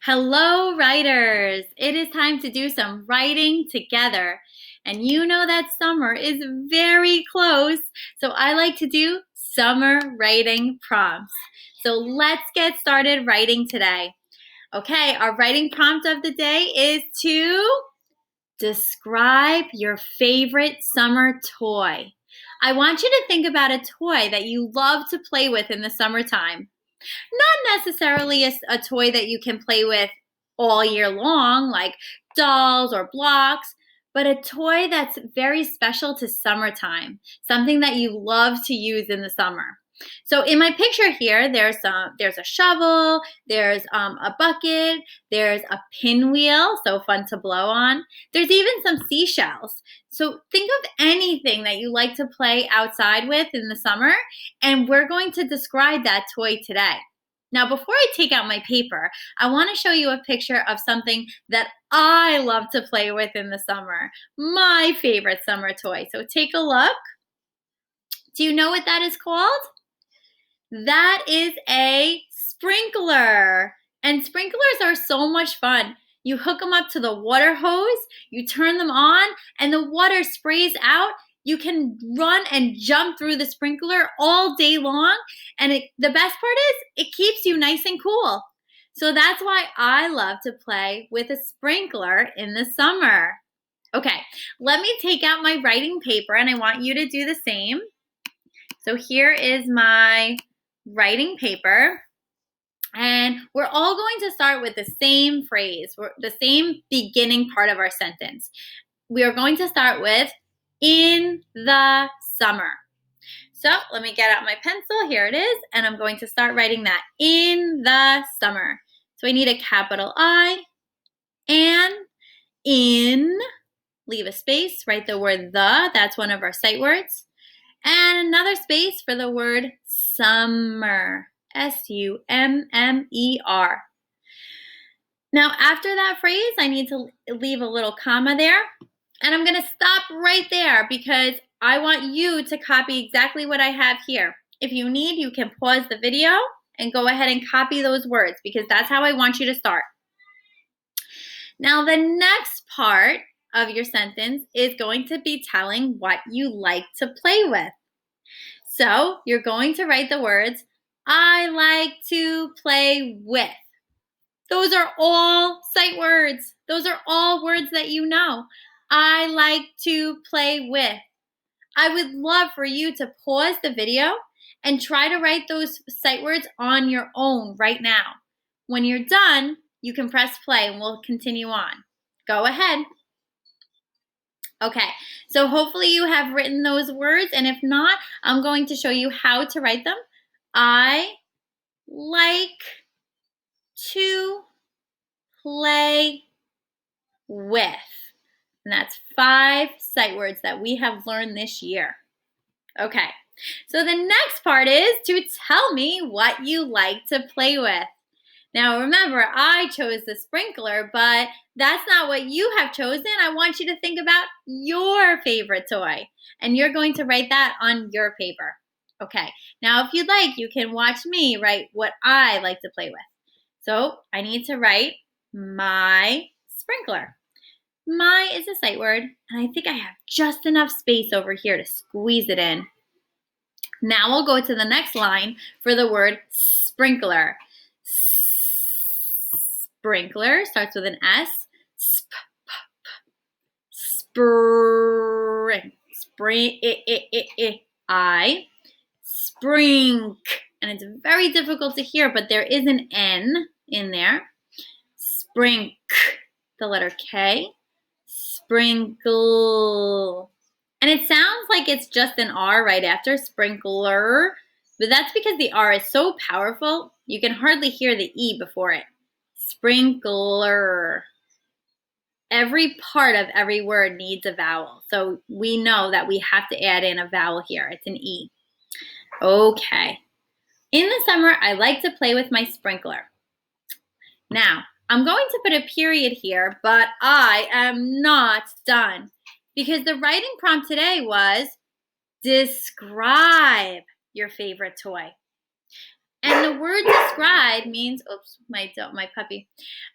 Hello, writers! It is time to do some writing together. And you know that summer is very close, so I like to do summer writing prompts. So let's get started writing today. Okay, our writing prompt of the day is to describe your favorite summer toy. I want you to think about a toy that you love to play with in the summertime. Not necessarily a toy that you can play with all year long, like dolls or blocks, but a toy that's very special to summertime, something that you love to use in the summer. So in my picture here, there's a shovel, there's a bucket, there's a pinwheel, so fun to blow on. There's even some seashells. So think of anything that you like to play outside with in the summer, and we're going to describe that toy today. Now, before I take out my paper, I want to show you a picture of something that I love to play with in the summer. My favorite summer toy. So take a look. Do you know what that is called? That is a sprinkler. And sprinklers are so much fun. You hook them up to the water hose, you turn them on, and the water sprays out. You can run and jump through the sprinkler all day long. And the best part is it keeps you nice and cool. So that's why I love to play with a sprinkler in the summer. Okay, let me take out my writing paper and I want you to do the same. So here is my writing paper. And we're all going to start with the same phrase, the same beginning part of our sentence. We are going to start with in the summer. So let me get out my pencil. Here it is. And I'm going to start writing that in the summer. So I need a capital I, and in, leave a space, write the word the, that's one of our sight words, and another space for the word summer, S-U-M-M-E-R. Now after that phrase, I need to leave a little comma there, and I'm going to stop right there because I want you to copy exactly what I have here. If you need, you can pause the video and go ahead and copy those words because that's how I want you to start. Now the next part of your sentence is going to be telling what you like to play with. So you're going to write the words, I like to play with. Those are all sight words. Those are all words that you know. I like to play with. I would love for you to pause the video and try to write those sight words on your own right now. When you're done, you can press play and we'll continue on. Go ahead. Okay, so hopefully you have written those words, and if not, I'm going to show you how to write them. I like to play with. And that's 5 sight words that we have learned this year. Okay, so the next part is to tell me what you like to play with. Now remember, I chose the sprinkler, but that's not what you have chosen. I want you to think about your favorite toy, and you're going to write that on your paper. Okay, now if you'd like, you can watch me write what I like to play with. So I need to write my sprinkler. My is a sight word, and I think I have just enough space over here to squeeze it in. Now we'll go to the next line for the word sprinkler. Sprinkler starts with an S. Spring. I. Sprink. And it's very difficult to hear, but there is an N in there. Sprink. The letter K. Sprinkle. And it sounds like it's just an R right after sprinkler, but that's because the R is so powerful, you can hardly hear the E before it. Sprinkler. Every part of every word needs a vowel, so we know that we have to add in a vowel here. It's an E. Okay. In the summer, I like to play with my sprinkler. Now, I'm going to put a period here, but I am not done because the writing prompt today was describe your favorite toy. And the word describe means, oops, my puppy.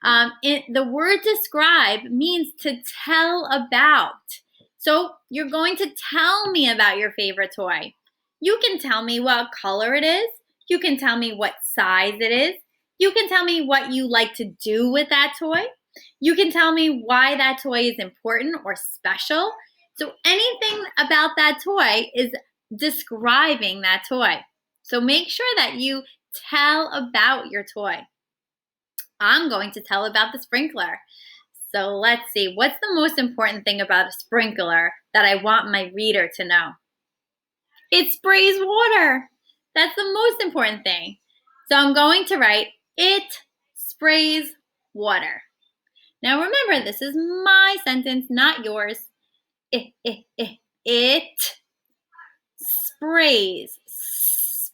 The word describe means to tell about. So you're going to tell me about your favorite toy. You can tell me what color it is. You can tell me what size it is. You can tell me what you like to do with that toy. You can tell me why that toy is important or special. So anything about that toy is describing that toy. So make sure that you tell about your toy. I'm going to tell about the sprinkler. So let's see, what's the most important thing about a sprinkler that I want my reader to know? It sprays water. That's the most important thing. So I'm going to write, it sprays water. Now remember, this is my sentence, not yours. It sprays.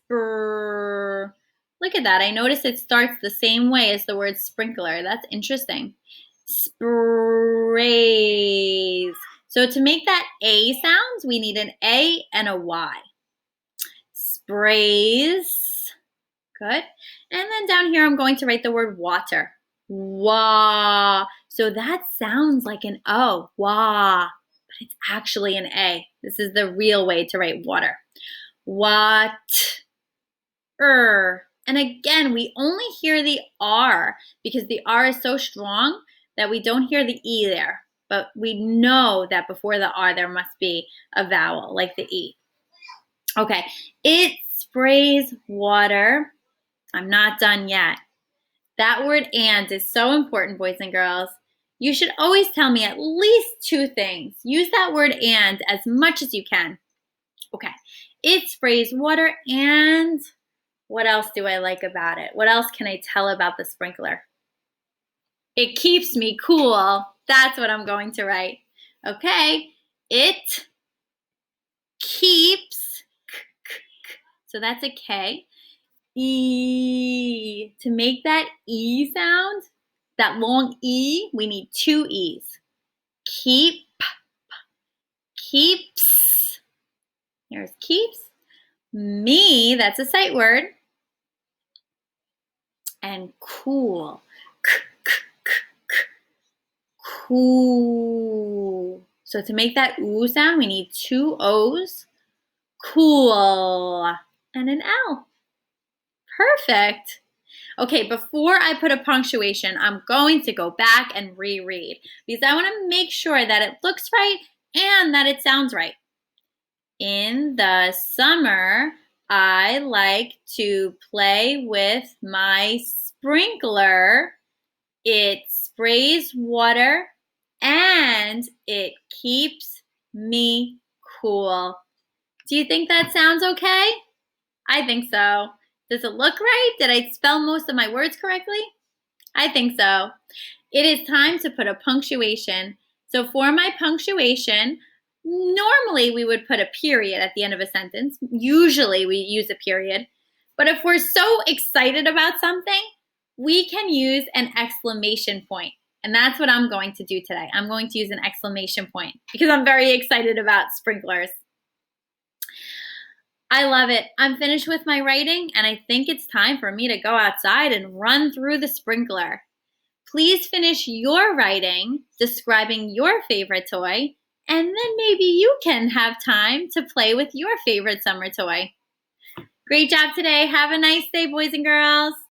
Look at that. I noticed it starts the same way as the word sprinkler. That's interesting. Sprays. So to make that A sound, we need an A and a Y. Sprays. Good. And then down here, I'm going to write the word water. Wah. So that sounds like an O. Wah. But it's actually an A. This is the real way to write water. Water. And again, we only hear the R because the R is so strong that we don't hear the E there. But we know that before the R, there must be a vowel, like the E. Okay, it sprays water. I'm not done yet. That word and is so important, boys and girls. You should always tell me at least two things. Use that word and as much as you can. Okay, it sprays water, and what else do I like about it? What else can I tell about the sprinkler? It keeps me cool. That's what I'm going to write. Okay, it keeps, so that's a K. E. To make that E sound, that long E, we need two E's. Keep, keeps. There's keeps. Me, that's a sight word. And cool. Cool. So to make that oo sound, we need two O's. Cool. And an L. Perfect. Okay, before I put a punctuation, I'm going to go back and reread because I want to make sure that it looks right and that it sounds right. In the summer, I like to play with my sprinkler. It sprays water and it keeps me cool. Do you think that sounds okay? I think so. Does it look right? Did I spell most of my words correctly? I think so. It is time to put a punctuation. So for my punctuation, normally we would put a period at the end of a sentence. Usually we use a period. But if we're so excited about something, we can use an exclamation point. And that's what I'm going to do today. I'm going to use an exclamation point because I'm very excited about sprinklers. I love it. I'm finished with my writing, and I think it's time for me to go outside and run through the sprinkler. Please finish your writing describing your favorite toy, and then maybe you can have time to play with your favorite summer toy. Great job today. Have a nice day, boys and girls.